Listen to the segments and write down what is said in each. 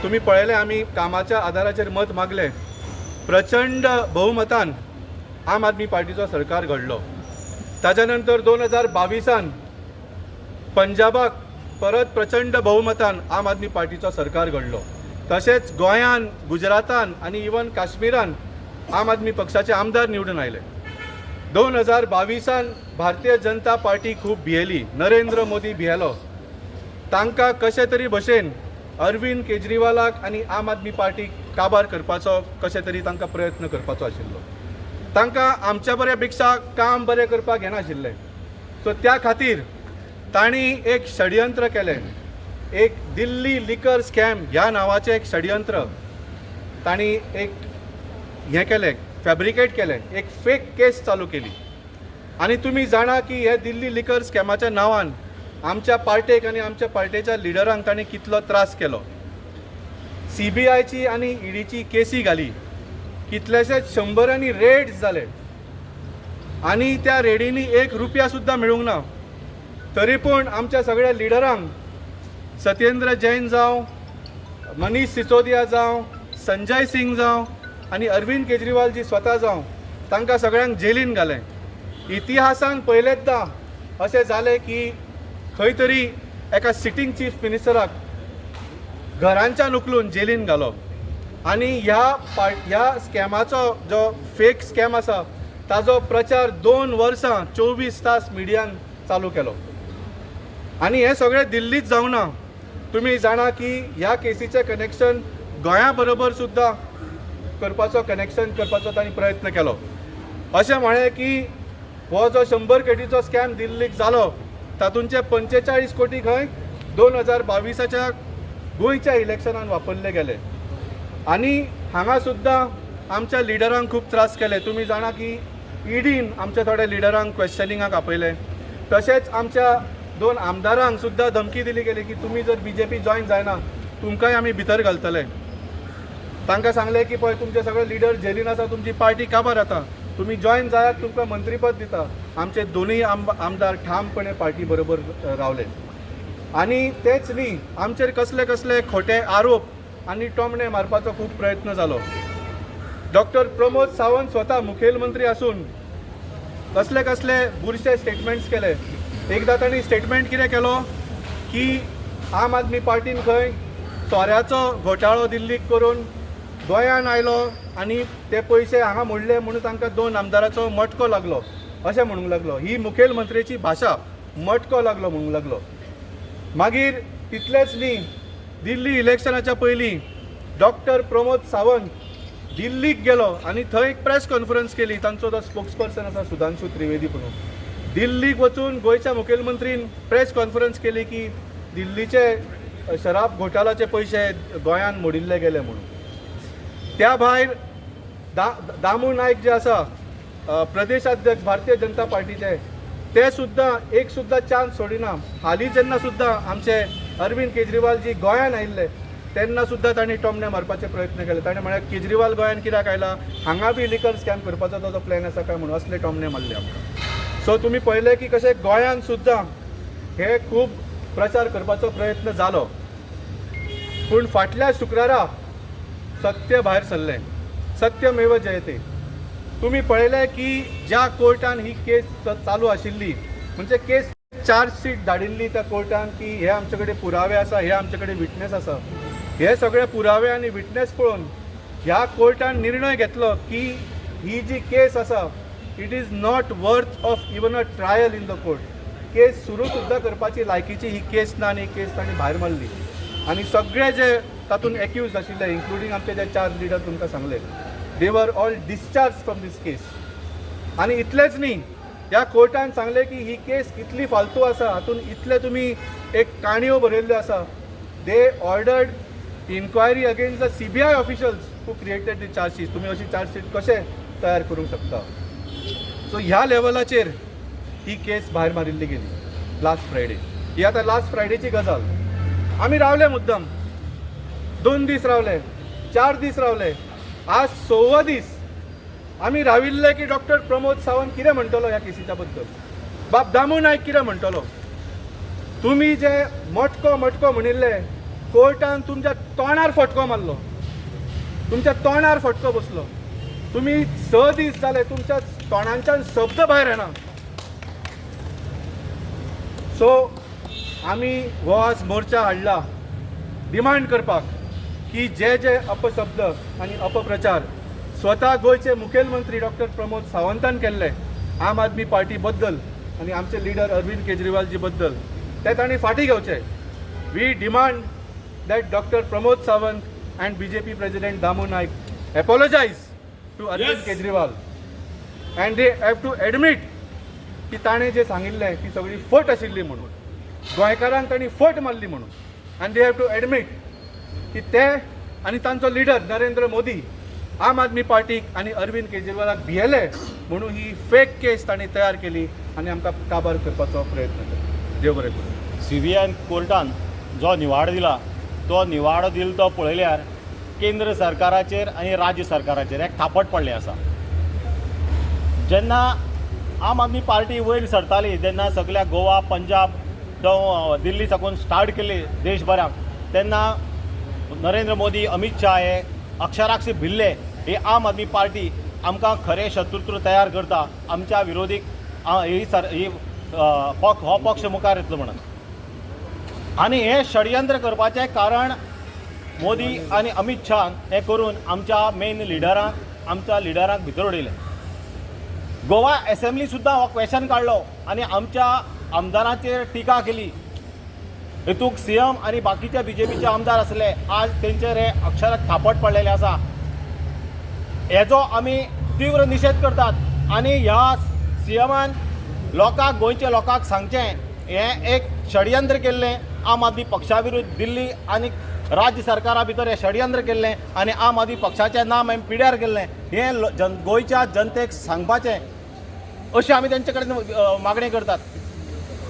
तुम्ही पळयले आम्ही कामाच्या आधाराचेर मत मागले. प्रचंड बहुमतान आम आदमी पार्टीचो सरकार घडलो. ताच्या नंतर 2022 पंजाबाक परत प्रचंड बहुमतान आम आदमी पार्टीचो सरकार घडलो. तशेंच गोंयान, गुजरातान आनी इवन काश्मीरान आम आदमी पक्षाचे आमदार निवडून आयले. 2022 भारतीय जनता पार्टी खूब भियेली. नरेंद्र मोदी भियेलो. तांकां कशे तरी भशेन अरविंद केजरीवालाक आनी आम आदमी पार्टीक काबार करपाचो कशे तरी तांकां प्रयत्न करपाचो आशिल्लो. तांकां आमच्या बऱ्या पेक्षा काम बरें करपाक येनाशिल्लें. सो त्या खातीर तांणी एक षडयंत्र केलें. एक दिल्ली लिकर स्कॅम ह्या नांवाचें एक षडयंत्र तांणी एक हें केलें, फॅब्रिकेट केलें. एक फेक केस चालू केली. आनी तुमी जाणा की हे दिल्ली लिकर स्कॅमाच्या नांवान आमच्या पार्टेक आनी आमच्या पार्टेच्या लिडरांक तांणी कितलो त्रास केलो. CBIची आनी EDची केसी घाली. कितलेशेच शंबरांनी रेड्स जाले आनी त्या रेडींनी ₹1 सुद्दां मेळूंक ना. तरी पूण आमच्या सगळ्या लिडरांक, सत्येंद्र जैन जावं, मनीष सिसोदिया जावं, संजय सिंग जावं आनी अरविंद केजरीवालजी स्वता जावं, तांकां सगळ्यांक जेलीन घालें. इतिहासान पयलेचदां अशें जालें की खंय तरी एका सिटींग चीफ मिनिस्टराक घरांच्यान उखलून जेलीन घालो. आनी ह्या स्कॅमाचो जो फेक स्कॅम आसा ताजो प्रचार 2 वर्सां 24 तास मिडियान चालू केलो. आनी हें सगळें दिल्लीत जावना. तुमी जाणा की ह्या केसीचें कनेक्शन गोंया बरोबर सुद्दां करपाचो तांणी प्रयत्न केलो. अशें म्हळें की हो जो 100 कोटीचो स्कॅम दिल्लीक जालो तातूंचे 45 कोटी खंय 2022च्या गोंयच्या इलेक्शनान वापरले गेले. आनी हांगा सुद्दां आमच्या लिडरांक खूब त्रास केले. तुमी जाणा की EDन आमच्या थोड्या लिडरांक क्वेश्चनिंगाक आपयले. तशेंच आमच्या 2 आमदारांक सुद्दां धमकी दिली गेली की तुमी जर BJP जॉयन जायना तुमकांय आमी भितर घालतले. तांकां सांगलें की पळय तुमचे सगळे लिडर जेलीन आसा, तुमची पार्टी काबार जाता, तुम्ही जॉईन जायात तुमकां मंत्रीपद दिता. आमचे दोनूय आमदार ठामपणे पार्टी बरोबर रावले. आनी तेच न्ही, आमचेर कसले कसले खोटे आरोप आनी टोमणे मारपाचो खूब प्रयत्न जालो. डॉक्टर प्रमोद सावंत स्वता मुखेलमंत्री आसून कसले कसले बुरशे स्टेटमेंट्स केले. एकदां तांणी स्टेटमेंट कितें केलो की आम आदमी पार्टीन खंय सोऱ्याचो घोटाळो दिल्लीक करून गोंयान आयलो आनी ते पयशे हांगा मोडले म्हणून तांकां 2 आमदाराचो मटको लागलो अशें म्हणूंक लागलो. ही मुखेलमंत्र्याची भाशा, मटको लागलो म्हणूंक लागलो. मागीर तितलेंच न्ही, दिल्ली इलेक्शनाच्या पयलीं डॉक्टर प्रमोद सावंत दिल्लीक गेलो आनी थंय एक प्रेस कॉन्फरन्स केली. तांचो तो स्पोक्सपर्सन आसा सुधांशू त्रिवेदी म्हणून. दिल्लीक वचून गोंयच्या मुखेलमंत्रीन प्रेस कॉन्फरन्स केली की दिल्लीचे शराब घोटाळाचे पयशे गोंयान मोडिल्ले गेले म्हणून. त्या भायर दामू नायक जे आसा प्रदेशाध्यक्ष भारतीय जनता पार्टीचे, ते सुद्दां एक सुद्दां चान्स सोडिना. हालीं जेन्ना सुद्दां आमचे अरविंद केजरीवालजी गोंयान आयिल्ले तेन्ना सुद्दां तांणी टोमणे मारपाचे प्रयत्न केले. ताणें म्हळ्यार केजरीवाल गोंयान कित्याक आयला, हांगा बी लिकर स्कॅम करपाचो ताजो प्लॅन आसा काय म्हणून असले टोमणे मारले आमकां. सो तुमी पळयलें की कशें गोंयान सुद्दां हे खूब प्रचार करपाचो प्रयत्न जालो. पूण फाटल्या शुक्रारा सत्य भायर सरलें. सत्यमेव जयते. तुम्ही पळयलें की ज्या कोर्टान ही केस चालू आशिल्ली, म्हणजे केस चार्जशीट धाडिल्ली त्या कोर्टान की हे आमचे कडेन पुरावे आसा, हे आमचे कडेन विटनेस आसा, हे सगळे पुरावे आनी विटनेस पळोवन ह्या कोर्टान निर्णय घेतलो की ही जी केस आसा it is not worth of even a trial in the court. Case सुरू सुद्दां करपाची लायकीची ही केस ना आनी ही केस तांणी भायर मारली आनी सगळे जे तातूंत एक्यूज आशिल्ले इन्क्लुडींग आमचे जे 4 लिडर तुमकां सांगले दे वर ऑल डिस्चार्ज फ्रॉम दीस केस. आनी इतलेंच न्ही, ह्या कोर्टान सांगले की ही केस इतली फालतू आसा, हातूंत इतले तुमी एक काणयो बरयल्ल्यो आसा. They ordered inquiry against the CBI officials who created the chargesheet. तुमी अशी चार्जशीट कशे तयार करूंक शकता? सो ह्या लेवलाचेर ही केस भायर मारिल्ली गेली लास्ट फ्रायडे. ही आतां लास्ट फ्रायडेची गजाल. आमी रावले मुद्दम 2 दीस रावले, 4 दीस रावले, आज 6वा दीस आमी राविल्ले की डॉक्टर प्रमोद सावंत कितें म्हणटलो ह्या केसीच्या बद्दल, बाब दामू नायक कितें म्हणटलो. तुमी जे मटको म्हणिल्ले कोर्टान तुमच्या तोंडार फटको मारलो, तुमच्या तोंडार फटको बसलो. तुमी 6 दीस जाले तुमच्या तोंडांच्यान शब्द भायर येना. सो आमी हो आज मोर्चा हाडला डिमांड करपाक की जे जे अपशब्द आनी अपप्रचार स्वता गोयचे मुखेलमंत्री डॉक्टर प्रमोद सावंतान केल्ले आम आदमी पार्टी बद्दल आनी आमचे लिडर अरविंद केजरीवालजी बद्दल, ते तांणी फाटीं घेवचे. We demand that doctor Pramod Sawant and BJP president Damu Naik apologises to Arvind Kejriwal and they have to admit की ताणें जे सांगिल्लें ती सगळी फट आशिल्ली म्हणून, गोंयकारांक तांणी फट मारली म्हणून. And they have to admit की ते आनी तांचो लिडर नरेंद्र मोदी आम आदमी पार्टीक आनी अरविंद केजरीवालाक भियेले म्हणून ही फेक केस तांणी तयार केली आनी आमकां काबार करपाचो प्रयत्न केलो. देव बरें करूं. CBI कोर्टान जो निवाडो दिला तो निवाडो दिलो तो पळयल्यार केंद्र सरकाराचेर आनी राज्य सरकाराचेर एक थापट पडले आसा. जेन्ना आम आदमी पार्टी वयर सरताली तेन्ना सगळ्या गोवा, पंजाब, दिल्ली साकून स्टार्ट केली देशभराक, तेन्ना नरेंद्र मोदी, अमित शाह हे अक्षराक्षी भिल्ले ही आम आदमी पार्टी आमकां खरें शत्रुत्व तयार करता, आमच्या विरोधीक हो पक्ष मुखार येतलो म्हणून. आनी हे षडयंत्र करपाचें कारण मोदी आनी अमित शाह हे करून आमच्या मेन लिडरांक भितर उडयले. गोवा असेंब्ली सुद्दां हो क्वेश्चन काडलो आनी आमच्या आमदारांचेर टिका केली. हेतूंक CM आनी बाकीचे BJPचे आमदार आसले, आज तेंचेर हे अक्षराक थापट पडलेले आसा. हेजो आमी तीव्र निशेध करतात आनी ह्या CMन लोकांक, गोंयच्या लोकांक सांगचें हें एक षडयंत्र केल्लें आम आदमी पक्षा विरुद्ध दिल्ली आनी राज्य सरकारा भितर हें षडयंत्र केल्लें आनी आम आदमी पक्षाचें नाम हांवें पिड्यार केल्लें हें गोंयच्या जनतेक सांगपाचें अशी आमी तेंचे कडेन मागणी करतात.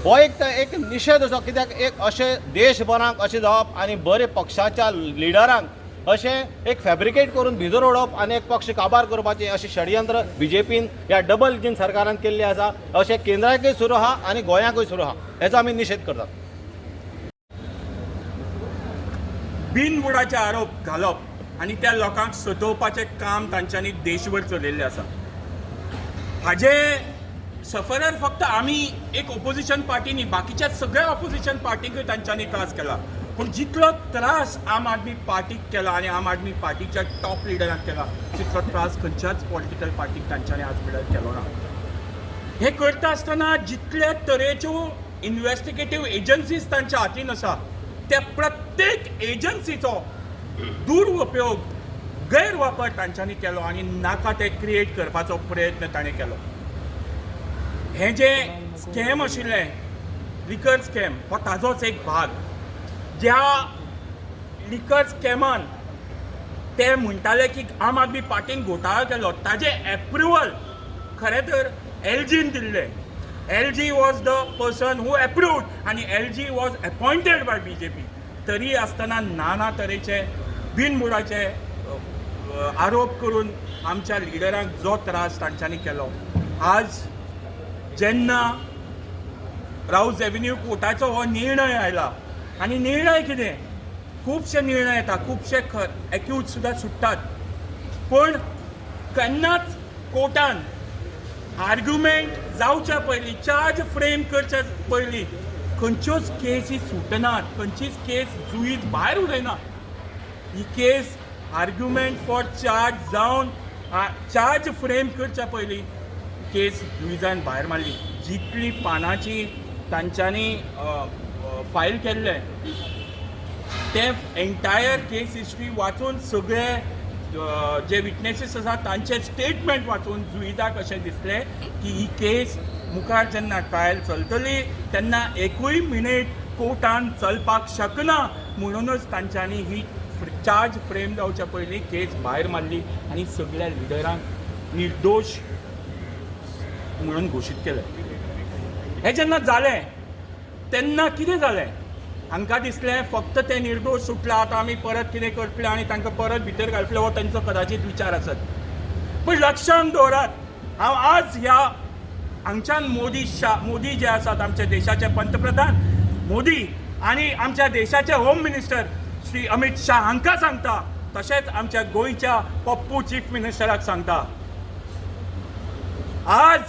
हो एक निशेध असो, कित्याक एक अशें देशभराक अशें जावप आनी बरे पक्षाच्या लिडरांक अशें एक फॅब्रिकेट करून भितर उडोवप आनी एक पक्ष काबार करपाचें अशें षडयंत्र BJPन ह्या डबल इंजीन सरकारान केल्लें आसा. अशें केंद्राकय सुरू आहा आनी गोंयाकय सुरू आहा. हेचो आमी निशेध करतात. बिनबुडाचे आरोप घालप आनी त्या लोकांक सतोवपाचें काम तांच्यांनी देशभर चलयल्लें आसा. हाजे सफरर फक्त आमी एक ऑपोजिशन पार्टी न्ही, बाकीच्या सगळ्या ऑपोजिशन पार्टीकय तांच्यांनी त्रास केला. पूण जितलो त्रास आम आदमी पार्टीक केला आनी आम आदमी पार्टीच्या टॉप लिडरांक केला तितलो त्रास खंयच्याच पॉलिटिकल पार्टीक तांच्यांनी आज मेरेन केलो ना. हे करता आसतना जितले तरेच्यो इन्व्हेस्टिगेटीव एजन्सीज तांच्या हातीन आसा त्या प्रत्येक एजन्सीचो दुरुपयोग, गैरवापर तांच्यांनी केलो आनी नाका ते क्रिएट करपाचो प्रयत्न ताणें केलो. हे जे स्कॅम आशिल्ले, लिकर स्कॅम, हो ताजोच एक भाग. ज्या लिकर स्कॅमान ते म्हणटाले की आम आदमी पार्टीन घोटाळो केलो, ताजे एप्रुवल खरें तर LGन दिल्ले. LG was the person who approved आनी LG was appointed by BJP. तरी आसतना नाना तरेचे बिनबुडाचे आरोप करून आमच्या लिडरांक जो त्रास तांच्यांनी केलो. आज जेन्ना राऊज एव्हेन्यू कोर्टाचो हो निर्णय आयला आनी निर्णय कितें, खुबशे निर्णय येता, खुबशे एक्यूज सुद्दां सुट्टात, पूण केन्नाच कोर्टान आर्ग्युमेंट जावच्या पयलीं, चार्ज फ्रेम करच्या पयलीं खंयच्योच केसी सुटनात, खंयचीच केस जुईज भायर उडयना. ही केस आर्ग्युमेंट फॉर चार्ज जावन चार्ज फ्रेम करच्या पयलीं केस जुईजान भायर मारली. जितली पानांची तांच्यांनी फायल केल्ले ते एंटायर केस हिस्ट्री वाचून सगळे जे विटनेसीस आसा तांचे स्टेटमेंट वाचून जुईदाक अशें दिसलें की ही केस मुखार जेन्ना ट्रायल चलतली तेन्ना एकूय मिनीट कोर्टान चलपाक शकना म्हणूनच तांच्यांनी ही चार्ज फ्रेम जावच्या पयलीं केस भायर मारली आनी सगळ्या लिडरांक निर्दोश म्हणून घोशीत केलें. हें जेन्ना जालें तेन्ना कितें जालें? हांकां दिसलें फक्त ते निर्दोश सुटला, आतां आमी परत कितें करतले आनी तांकां परत भितर घालतले हो तांचो कदाचित विचार आसत. पूण लक्षांत दवरात, हांव आज ह्या हांगच्यान मोदी जे आसात आमच्या देशाचे पंतप्रधान मोदी आनी आमच्या देशाचे होम मिनिस्टर श्री अमित शाह हांकां सांगता, तशेंच आमच्या गोंयच्या पप्पू चीफ मिनिस्टराक सांगता, आज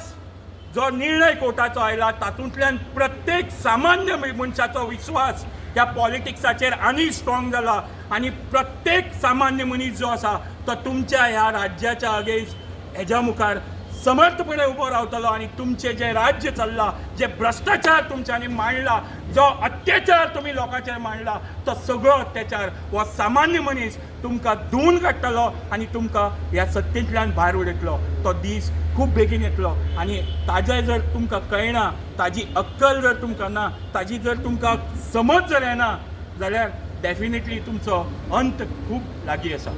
जो निर्णय कोर्टाचो आयला तातूंतल्यान प्रत्येक सामान्य मनशाचो विश्वास ह्या पॉलिटिक्साचेर आनी स्ट्रॉंग जाला आनी प्रत्येक सामान्य मनीस जो आसा तो तुमच्या ह्या राज्याच्या अगेन्स्ट हेज्या मुखार समर्थपणे उबो रावतलो आनी तुमचें जें राज्य चल्लां, जे भ्रश्टाचार तुमच्यांनी मांडला, जो अत्याचार तुमी लोकांचेर मांडला, तो सगळो अत्याचार हो सामान्य मनीस तुमकां धुवन काडटलो आनी तुमकां ह्या सत्तेंतल्यान भायर उडयतलो. तो दीस खूब बेगीन येतलो आनी ताजें जर तुमकां कळना, ताजी अक्कल जर तुमकां ना, ताजी जर तुमकां समज जर येना जाल्यार डेफिनेटली तुमचो अंत खूब लागीं आसा.